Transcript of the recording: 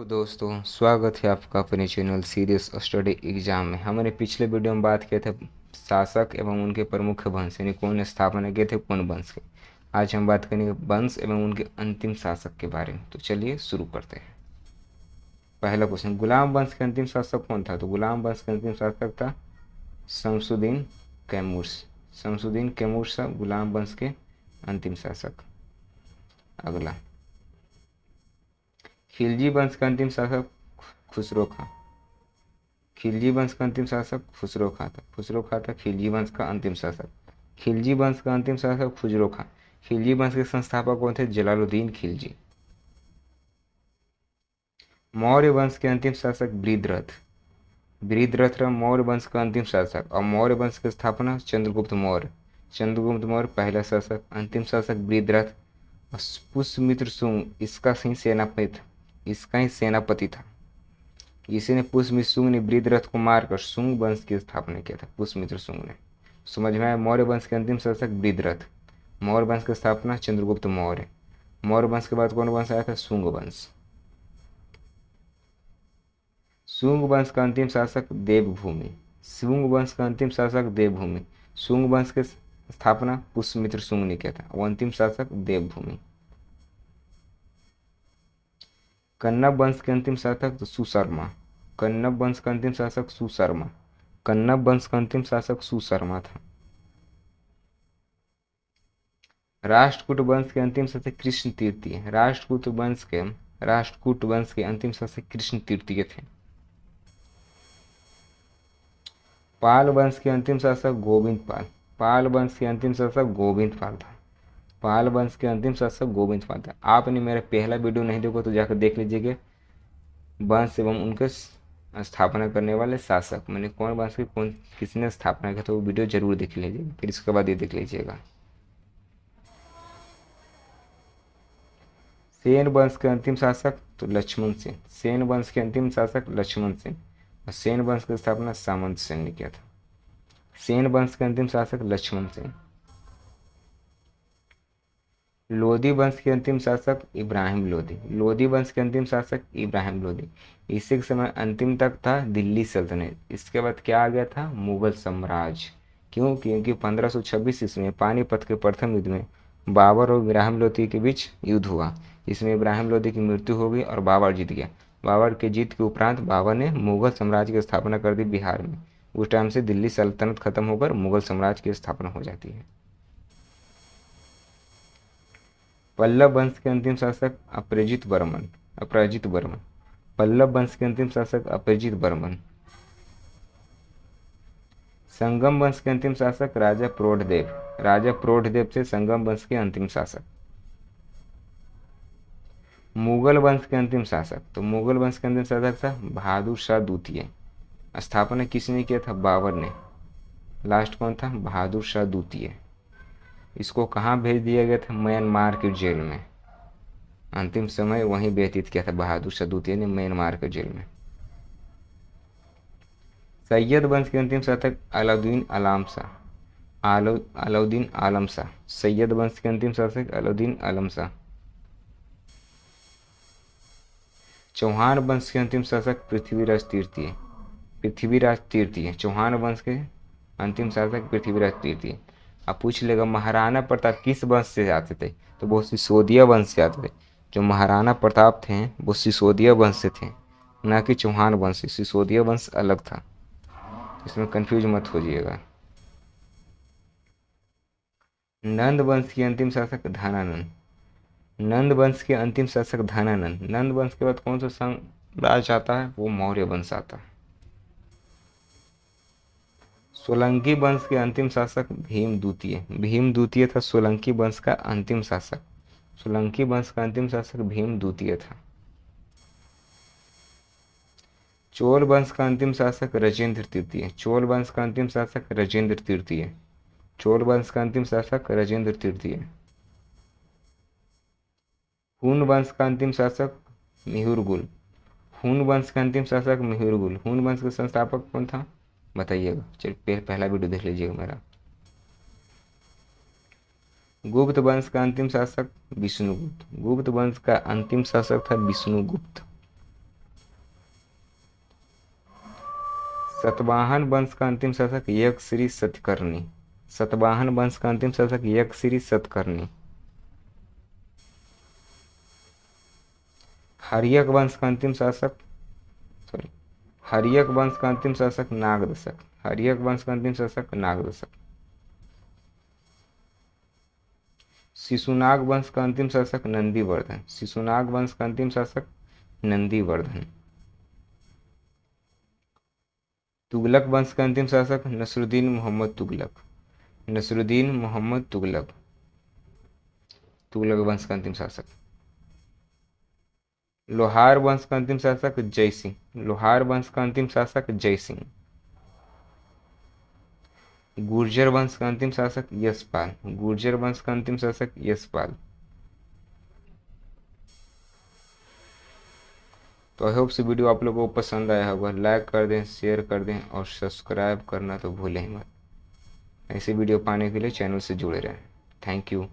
दोस्तों, स्वागत है आपका अपने चैनल सीरियस स्टडी एग्जाम में। हमने पिछले वीडियो में बात किए थे शासक एवं उनके प्रमुख वंश, यानी कौन स्थापना किए थे, कौन वंश के। आज हम बात करेंगे वंश एवं उनके अंतिम शासक के बारे में। तो चलिए शुरू करते हैं। पहला क्वेश्चन, गुलाम वंश के अंतिम शासक कौन था? तो गुलाम वंश के अंतिम शासक था शमसुद्दीन कैमूर। शमसुद्दीन कैमूर था गुलाम वंश के अंतिम शासक। अगला, खिलजी वंश का अंतिम शासक खुसरो खां। खिलजी वंश का अंतिम शासक खुसरो खां था। खुसरो खां था खिलजी वंश का अंतिम शासक। खिलजी वंश का अंतिम शासक खुसरो खां। खिलजी वंश के संस्थापक कौन थे? जलालुद्दीन खिलजी। मौर्य वंश के अंतिम शासक बृहद्रथ। बृहद्रथ रहा मौर्य वंश का अंतिम शासक। और मौर्य वंश की स्थापना चंद्रगुप्त मौर्य। चंद्रगुप्त मौर्य पहला शासक। अंतिम शासक बृहद्रथ। पुष्यमित्र शुंग इसका ही सेनापति था। इसी ने पुष्यमित्र शुंग ने बृहद्रथ को मारकर शुंग वंश की स्थापना किया था। पुष्यमित्र शुंग ने। समझ में आया? मौर्य वंश के अंतिम शासक बृहद्रथ। मौर्य वंश की स्थापना चंद्रगुप्त मौर्य। मौर्य वंश के बाद कौन वंश आया था? शुंग वंश। शुंग वंश का अंतिम शासक देवभूमि। शुंग वंश का अंतिम शासक देवभूमि। शुंग वंश की स्थापना पुष्यमित्र शुंग ने किया था। और अंतिम शासक देवभूमि। कन्नब वंश के अंतिम शासक सुशर्मा। कन्नब वंश का अंतिम शासक सुशर्मा। कन्नब वंश का अंतिम शासक सुशर्मा था। राष्ट्रकूट वंश के अंतिम शासक कृष्ण तृतीय। राष्ट्रकूट वंश के अंतिम शासक कृष्ण तृतीय थे। पाल वंश के अंतिम शासक गोविंद पाल। पाल वंश के अंतिम शासक गोविंद पाल था। पाल वंश के अंतिम शासक गोविंद पाल था। आपने मेरा पहला वीडियो नहीं देखो तो जाकर देख लीजिएगा, वंश एवं उनके स्थापना करने वाले शासक, मैंने कौन वंश की कौन किसने स्थापना किया, तो वो वीडियो जरूर देख लीजिएगा। फिर इसके बाद ये देख लीजिएगा। सेन वंश के अंतिम शासक तो लक्ष्मण सेन। सेन वंश के अंतिम शासक लक्ष्मण सेन। और सेन वंश की स्थापना सामंत सेन ने किया था। सेन वंश के अंतिम शासक लक्ष्मण सेन। लोधी वंश के अंतिम शासक इब्राहिम लोधी। लोधी वंश के अंतिम शासक इब्राहिम लोधी। इसी के समय अंतिम तक था दिल्ली सल्तनत। इसके बाद क्या आ गया था? मुगल साम्राज्य। क्यों? क्योंकि 1526 ईस्वी में पानीपत के प्रथम युद्ध में बाबर और इब्राहिम लोधी के बीच युद्ध हुआ। इसमें इब्राहिम लोधी की मृत्यु हो गई और बाबर जीत गया। बाबर के जीत के उपरांत बाबर ने मुगल साम्राज्य की स्थापना कर दी बिहार में। उस टाइम से दिल्ली सल्तनत खत्म होकर मुगल साम्राज्य की स्थापना हो जाती है। पल्लव वंश के अंतिम शासक अपराजित वर्मन। पल्लव वंश के अंतिम शासक अपराजित वर्मन। संगम वंश के अंतिम शासक राजा प्रौढ़देव। राजा प्रौढ़देव थे संगम वंश के अंतिम शासक। मुगल वंश के अंतिम शासक तो मुगल वंश के अंतिम शासक था बहादुर शाह द्वितीय। स्थापना किसने किया था? बाबर ने। लास्ट कौन था? बहादुर शाह द्वितीय। इसको कहाँ भेज दिया गया था? म्यांमार की जेल में। अंतिम समय वहीं व्यतीत किया था बहादुर शाह द्वितीय ने, म्यांमार के जेल में। सैयद वंश के अंतिम शासक अलाउद्दीन आलम शाह। अलाउद्दीन आलम शाह। सैयद वंश के अंतिम शासक अलाउद्दीन आलम शाह। चौहान वंश के अंतिम शासक पृथ्वीराज तृतीय। पृथ्वीराज तृतीय चौहान वंश के अंतिम शासक पृथ्वीराज तृतीय। अब पूछ लेगा महाराणा प्रताप किस वंश से आते थे? तो वो सिसोदिया वंश से आते थे। जो महाराणा प्रताप थे वो सिसोदिया वंश से थे, ना कि चौहान वंश से। सिसोदिया वंश अलग था, इसमें कंफ्यूज मत हो जाइएगा। नंद वंश के अंतिम शासक धनानंद। नंद वंश के अंतिम शासक धनानंद। नंद वंश के बाद कौन सा साम्राज्य आता है? वो मौर्य वंश आता है। सोलंकी वंश के अंतिम शासक भीम द्वितीय। भीम द्वितीय था सोलंकी वंश का अंतिम शासक। सोलंकी वंश का अंतिम शासक भीम द्वितीय था। चोल वंश का अंतिम शासक राजेंद्र तृतीय। चोल वंश का अंतिम शासक राजेंद्र तृतीय। चोल वंश का अंतिम शासक राजेंद्र तृतीय। हुन वंश का अंतिम शासक मिहिरगुल। हुन वंश का अंतिम शासक मिहिरगुल। हुन वंश के संस्थापक कौन था? बताइएगा। चलिए पहला वीडियो देख लीजिएगा मेरा। गुप्त वंश का अंतिम शासक विष्णुगुप्त। गुप्त वंश का अंतिम शासक था विष्णुगुप्त। सतवाहन वंश का अंतिम शासक यक्षश्री सतकर्णी। सतवाहन वंश का अंतिम शासक यक्षश्री सतकर्णी। हर्यक वंश का अंतिम शासक हर्यक वंश का अंतिम शासक नागदशक। हर्यक वंश का अंतिम शासक नागदशक। शिशुनाग वंश का अंतिम शासक नंदीवर्धन। शिशुनाग वंश का अंतिम शासक नंदीवर्धन। तुगलक वंश का अंतिम शासक नसरुद्दीन मोहम्मद तुगलक। नसरुद्दीन मोहम्मद तुगलक, तुगलक वंश का अंतिम शासक। लोहार वंश का अंतिम शासक जय सिंह। लोहार वंश का अंतिम शासक जय सिंह। गुर्जर वंश का अंतिम शासक यशपाल। गुर्जर वंश का अंतिम शासक यशपाल। तो आई होप से वीडियो आप लोगों को पसंद आया होगा। लाइक कर दें, शेयर कर दें और सब्सक्राइब करना तो भूलें ही मत। ऐसे वीडियो पाने के लिए चैनल से जुड़े रहें। Thank you.